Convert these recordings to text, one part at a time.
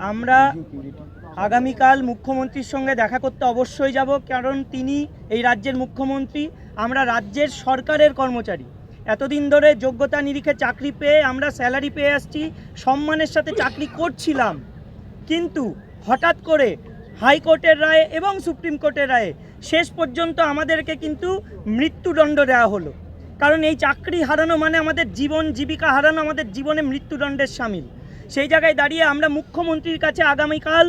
আমরা আগামীকাল মুখ্যমন্ত্রীর সঙ্গে দেখা করতে অবশ্যই যাব, কারণ তিনি এই রাজ্যের মুখ্যমন্ত্রী। আমরা রাজ্যের সরকারের কর্মচারী, এতদিন ধরে যোগ্যতা নিরিখে চাকরি পেয়ে আমরা স্যালারি পেয়ে আসছি, সম্মানের সাথে চাকরি করছিলাম। কিন্তু হঠাৎ করে হাইকোর্টের রায়ে এবং সুপ্রিম কোর্টের রায়ে শেষ পর্যন্ত আমাদেরকে কিন্তু মৃত্যুদণ্ড দেওয়া হলো। কারণ এই চাকরি হারানো মানে আমাদের জীবন জীবিকা হারানো, আমাদের জীবনে মৃত্যুদণ্ডের শামিল। সেই জায়গায় দাঁড়িয়ে আমরা মুখ্যমন্ত্রীর কাছে আগামীকাল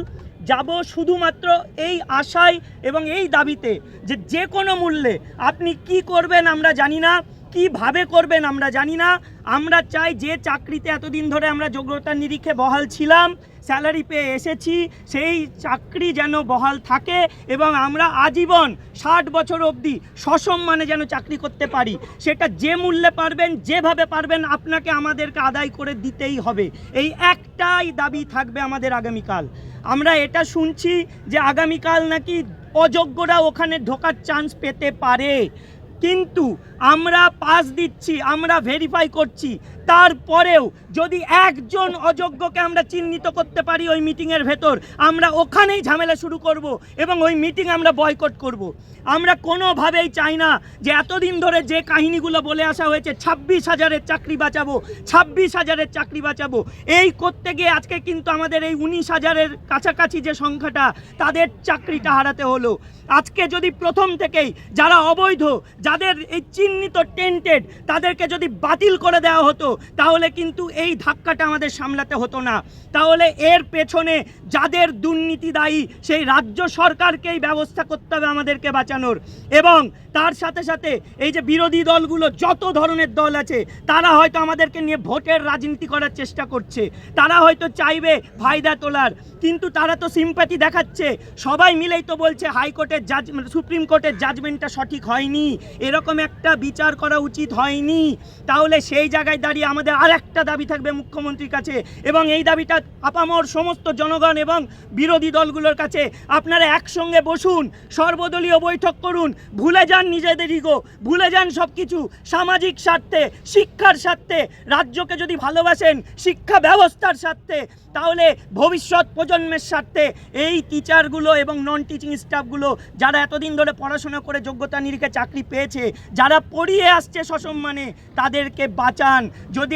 যাব শুধুমাত্র এই আশায় এবং এই দাবিতে যে যে কোনো মূল্যে আপনি কি করবেন আমরা জানি না, কিভাবে করবেন আমরা জানি না। আমরা চাই যে চাকরিতে এতদিন ধরে আমরা যোগ্যতার নিরিখে বহাল ছিলাম, স্যালারি পেয়ে এসেছি, সেই চাকরি যেন বহাল থাকে এবং আমরা আজীবন 60 বছর অবধি সসম্মানে যেন চাকরি করতে পারি। সেটা যে মূল্যে পারবেন, যেভাবে পারবেন, আপনাকে আমাদেরকে আদায় করে দিতেই হবে। এই একটাই দাবি থাকবে আমাদের আগামীকাল। আমরা এটা শুনছি যে আগামীকাল নাকি অযোগ্যরা ওখানে ঢোকার চান্স পেতে পারে, কিন্তু আমরা পাস দিচ্ছি, আমরা ভেরিফাই করছি, তারপরেও যদি একজন অযোগ্যকে আমরা চিহ্নিত করতে পারি ওই মিটিংয়ের ভেতর, আমরা ওখানেই ঝামেলা শুরু করব এবং ওই মিটিং আমরা বয়কট করব। আমরা কোনোভাবেই চাই না যে এতদিন ধরে যে কাহিনীগুলো বলে আসা হয়েছে 26,000-এর চাকরি বাঁচাবো, 26,000-এর চাকরি বাঁচাবো, এই করতে গিয়ে আজকে কিন্তু আমাদের এই 19,000-এর কাছাকাছি যে সংখ্যাটা, তাদের চাকরিটা হারাতে হলো। আজকে যদি প্রথম থেকেই যারা অবৈধ, যাদের এই চিহ্নিত টেন্টেড, তাদেরকে যদি বাতিল করে দেওয়া হতো, তাহলে কিন্তু এই ধাক্কাটা আমাদের সামলাতে হতো না। তাহলে এর পেছনে যাদের দুর্নীতি দায়ী, সেই রাজ্য সরকারকেই ব্যবস্থা করতে হবে আমাদেরকে বাঁচানোর। এবং তার সাথে সাথে এই যে বিরোধী দলগুলো, যত ধরনের দল আছে, তারা হয়তো আমাদেরকে নিয়ে ভোটের রাজনীতি করার চেষ্টা করছে, তারা হয়তো চাইবে ফায়দা তোলার, কিন্তু তারা তো সিম্প্যাথি দেখাচ্ছে। সবাই মিলেই তো বলছে হাইকোর্টের সুপ্রিম কোর্টের জাজমেন্টটা সঠিক হয়নি, এরকম একটা বিচার করা উচিত হয়নি। তাহলে সেই জায়গায় দাঁড়িয়ে আমাদের আর একটা দাবি থাকবে মুখ্যমন্ত্রীর কাছে, এবং এই দাবিটা আপামর সমস্ত জনগণ এবং বিরোধী দলগুলোর কাছে। আপনারা একসঙ্গে বসুন, সর্বদলীয় বৈঠক করুন, ভুলে যান নিজেদের ইগো, ভুলে যান সব কিছু। সামাজিক স্বার্থে, শিক্ষার স্বার্থে, রাজ্যকে যদি ভালোবাসেন, শিক্ষা ব্যবস্থার স্বার্থে, তাহলে ভবিষ্যৎ প্রজন্মের স্বার্থে এই টিচারগুলো এবং নন টিচিং স্টাফগুলো, যারা এতদিন ধরে পড়াশোনা করে যোগ্যতা নিরিখে চাকরি পেয়েছে, যারা পড়িয়ে আসছে সসম্মানে, তাদেরকে বাঁচান। যদি